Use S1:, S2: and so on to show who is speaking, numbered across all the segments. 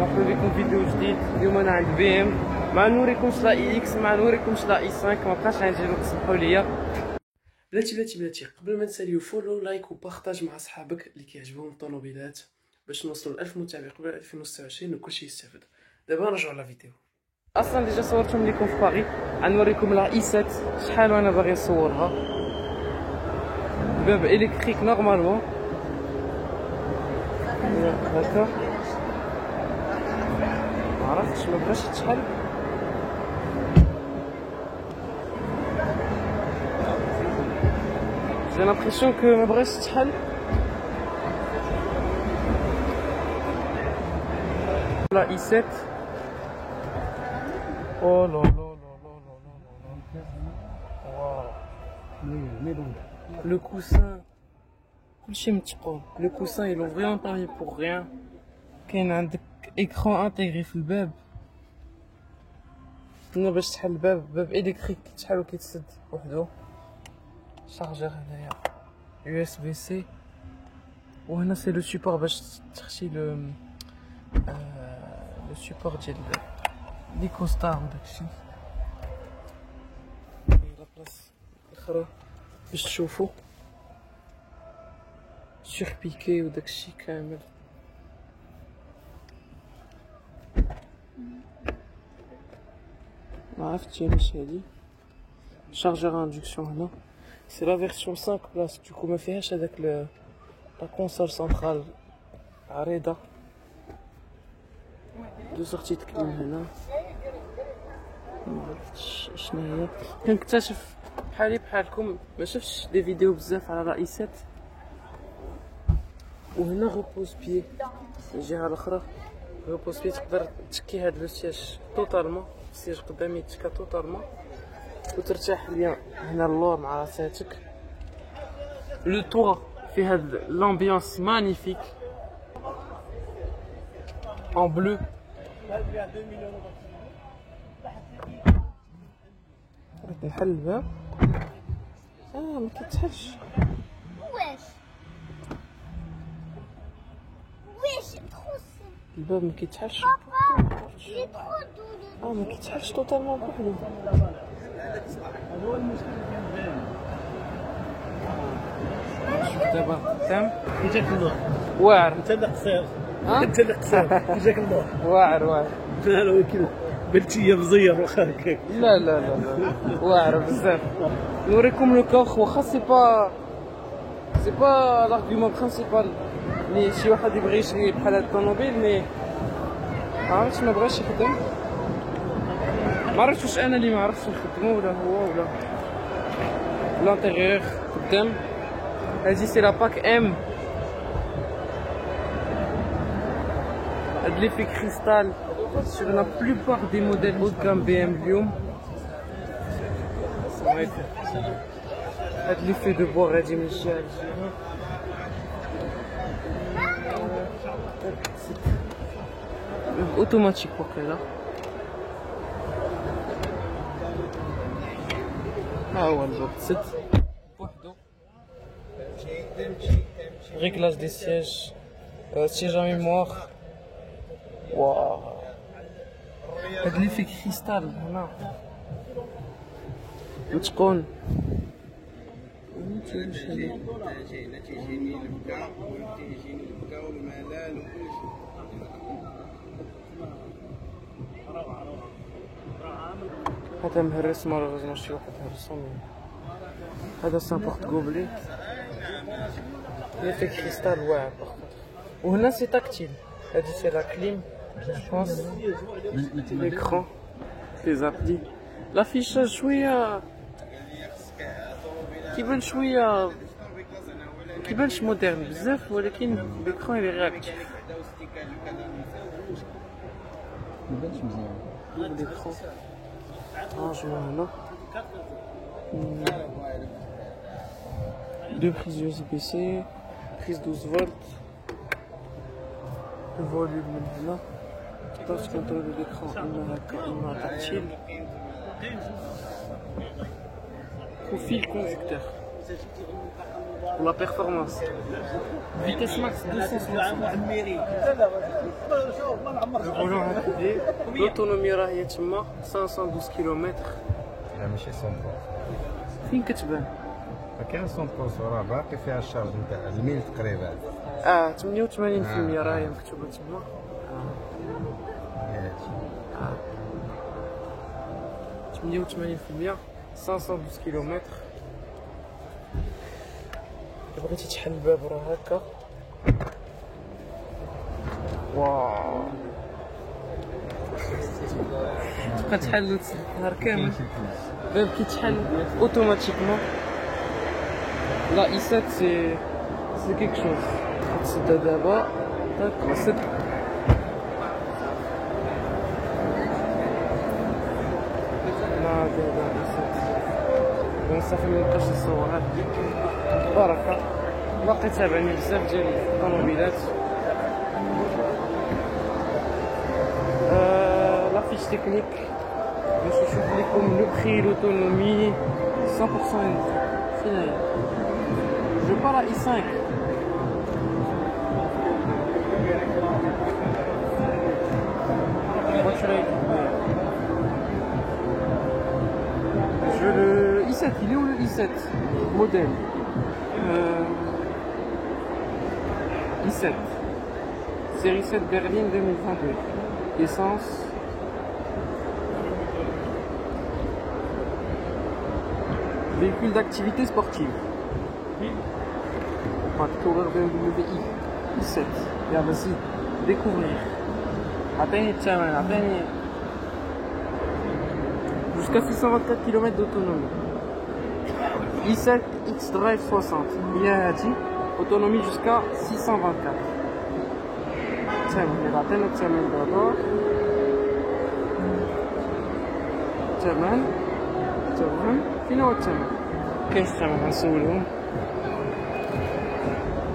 S1: مرحبا بكم في فيديو جديد. اليوم انا عند بي ام، ما نوريكمش لا اي اكس، ما نوريكمش لا اي 5، ما بقاش عندي الوقت، سمحوا لي. بلاتي قبل ما تساليو فولو لايك وبارطاج مع صحابك اللي كيعجبهم الطوموبيلات باش نوصلوا ل 1000 متابع قبل 2026 وكلشي يستافد. دابا نرجعوا لا فيديو. اصلا ديجا صورتهم لكم في باريس، غنوريكم لا اي 7 شحال وانا باغي نصورها. باب الكتريك نورمالمون هكا، معرفتش ما بغاش يتشحن. j'ai l'impression que ما بغاش يتشحن. لا اي 7 او لا لا لا لا لو كوسان كلشي متقول. لو كوسان ils l'ont vraiment pas mis pour rien. كاين عندك ايكران انتيغري في الباب هنا باش تحل الباب، باب الكتريك كيتحل وكيتسد وحدو. شارجر هنايا يو اس بي سي، وهنا سي لو سيبور باش تخشي لو سيبور ديال ليكو ستار وداكشي. لا بلاص الاخرى باش تشوفو سور بيكي وداكشي كامل. ما عرفتش علاش هادي شارجور اندكسيون. هنا سي لا فيرسيون 5 بلاص، دوكو ما فيهاش هذاك لا كونسول سنترال عريضه. دو سورتي تكلم هنا، ما عرفتش شنو هي. كنكتشف بحالي بحالكم ما شفتش دي فيديو بزاف على لا اي 7. وهنا غوبوز بيي الجهه الاخرى، غوبوز بيي تقدر تكي هاد لو سياج توتالمون، السياج قدامي تكا توتالمون وترتاح ليا هنا اللور مع راساتك. لو توا في هاد لامبيونس مانيفيك en bleu. بغيت نحل الباب، ما كيتحلش.
S2: واش
S1: الباب ما كيتحلش. ما كيتحلش توتالمون بوحدو. دابا قدام
S3: كي جاك النور
S1: واعر.
S3: انت اللي قصير، انت اللي قصير كي جاك النور
S1: واعر
S3: لا ولكن بلتي مزير واخا هكاك.
S1: لا واعر بزاف. نوريكم لو كوخ، واخا سي با لارغيومون برينسيبال لي شي واحد يبغي يشري بحال هاد الطوموبيل، مي معرفتش ما بغاش يخدم. معرفتش واش انا اللي معرفتش نخدمو ولا هو ولا لانتيريور. قدام هادي سي لا باك ام، هاد لي في كريستال sur la plupart des modèles haut de gamme BM اليوم. هاد لي في دو بوغ هادي من الجهة للجهة. اوتوماتيك وقيلا. ها هو الباب تسد بوحدو. ريكلاج دي سياج، سياج ميموار. واو هاد لي في كريستال هنا متقون. هذا مهرس مالوغوزمون شي واحد هرسو. هذا سامبورت غوبلي لي في كريستال واعر. وهنا سي تاكتيل، هادي سي لا كليم جوبونس. ليكرون لي زابلي لافيشاج شويه كيبانش مودرن بزاف، ولكن ليكرون لي رياكتيف. مبانش مزيان ليكرون. رانجمون هنا دو بريز يو اس بي سي، بريز 12 فولت. الفوليوم من هنا تقدر تكونترولي ليكرون اما هكا اما تاكتيل. وفي الكونجكتور ولا بيرفورمانس. فيتيس ماكس 260. نقولوا هكذا. لوتونومي راه هي تما 512 كيلومتر.
S2: لا ماشي 100%.
S1: فين كتبان؟
S2: ما كاين 100% راه باقي فيها الشارج نتاع الميل تقريبا.
S1: 88% راه هي مكتوبة تما. 88%. 512 كيلومتر. إلا بغيتي تحل الباب راه هكا. واو تبقى تحل وتسد النهار كامل. الباب كيتحل اوتوماتيكمون. لا اي 7 سي كيك شوز. تسدها دابا هاك سد. لا دابا اي 7 بون صافي مبقاش نصورها. بركة باقي تابعني بزاف ديال الطوموبيلات. لا فيش تكنيك باش نشوف لكم لو بري لوتونومي 100% فين هي. جو با لا اي 5. Je le i7, il est où le i7 modèle i7 série 7 berline 2022. Essence. Véhicule d'activité sportive. Coureur BMW i7. يا vas-y découvrir. عطيني الثمن عطيني. Jusqu'à 624 km d'autonomie. i7 X-Drive 60. هي هادي autonomie jusqu'à 624. الثمن عطينا الثمن دابا. الثمن فين هو الثمن؟ كاين الثمن غنسولهم.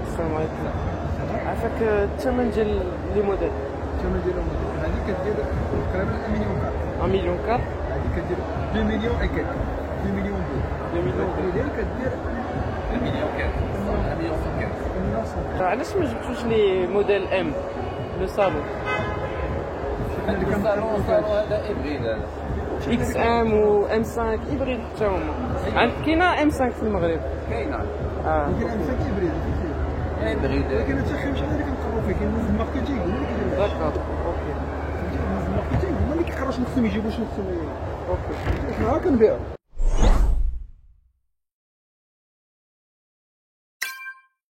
S1: السلام عليكم. عافاك الثمن ديال لي موديل؟
S4: الثمن ديالهم هذه كدير تقريبا 1 مليون كار.
S1: 1 مليون كار.
S4: هذه كدير 2 مليون اي كيك. 2 مليون بو.
S1: 2 مليون بو.
S4: ديال كدير 1 مليون كار. 1 مليون 115.
S1: علاش ما جبتوش لي موديل ام لو صالون؟
S4: الصالون
S2: هذا ابريد هذا.
S1: اكس ام و ام 5 ابريد حتى هما. كاينه ام 5 في المغرب.
S2: كاينه.
S4: كاين امساك ابريد.
S2: ابريد.
S4: ولكن هادشي شحال اللي كنقرروا فيه كاين الناس الماركتينغ هما اللي كيديروا.
S1: داكور اوكي.
S4: الناس الماركتينغ هما اللي كيقرروا شنو خصهم يجيبوا شنو خصهم.
S1: اوكي
S4: حنا كنبيعوا.